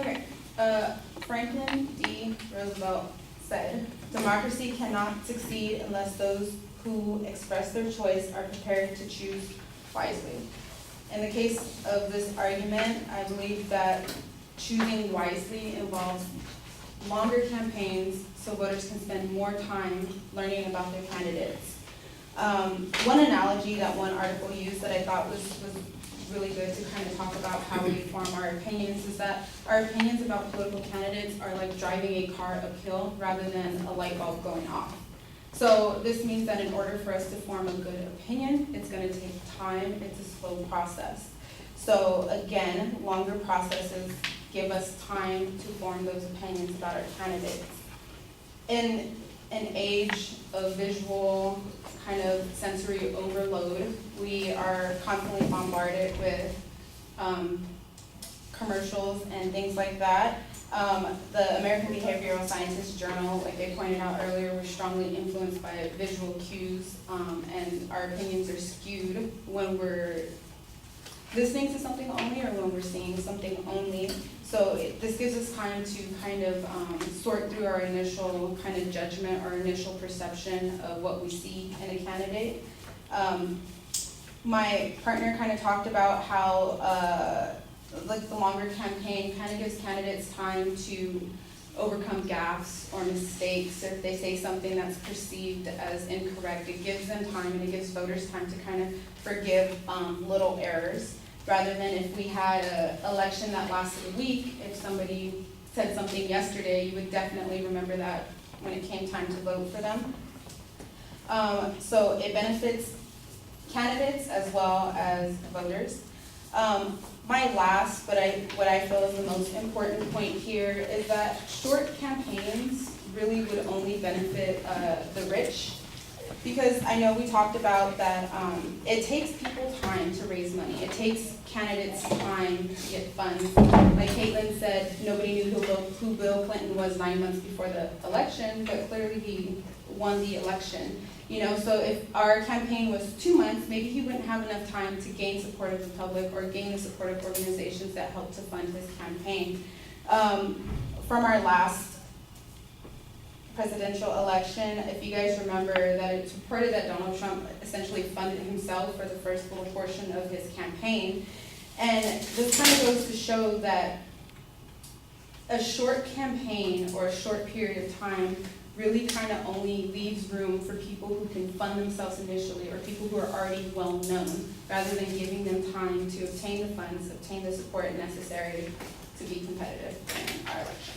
Okay. Franklin D. Roosevelt said, "Democracy cannot succeed unless those who express their choice are prepared to choose wisely." In the case of this argument, I believe that choosing wisely involves longer campaigns so voters can spend more time learning about their candidates. One analogy that one article used that I thought was really good to kind of talk about how we form our opinions is that our opinions about political candidates are like driving a car uphill rather than a light bulb going off. So this means that in order for us to form a good opinion, it's going to take time. It's a slow process. So again, longer processes give us time to form those opinions about our candidates. In an age of visual kind of sensory overload, we are constantly bombarded with commercials and things like that. The American Behavioral Sciences Journal, like they pointed out earlier, we're strongly influenced by visual cues, and our opinions are skewed when we're listening to something only or when we're seeing something only. So this gives us time to kind of sort through our initial kind of judgment or initial perception of what we see in a candidate. My partner kind of talked about how like the longer campaign kind of gives candidates time to overcome gaffes or mistakes. If they say something that's perceived as incorrect, it gives them time and it gives voters time to kind of forgive little errors. Rather than if we had an election that lasted a week, if somebody said something yesterday, you would definitely remember that when it came time to vote for them. So it benefits candidates as well as voters. My last, but what I feel is the most important point here is that short campaigns really would only benefit the rich. Because I know we talked about that it takes people time to raise money. It takes candidates time to get funds. Like Caitlin said, nobody knew who Bill Clinton was 9 months before the election, but clearly he won the election. You know, so if our campaign was 2 months, maybe he wouldn't have enough time to gain support of the public or gain the support of organizations that helped to fund his campaign. From our last presidential election, if you guys remember that it's reported that Donald Trump essentially funded himself for the first little portion of his campaign. And this kind of goes to show that a short campaign or a short period of time really kind of only leaves room for people who can fund themselves initially or people who are already well known, rather than giving them time to obtain the funds, obtain the support necessary to be competitive in our election.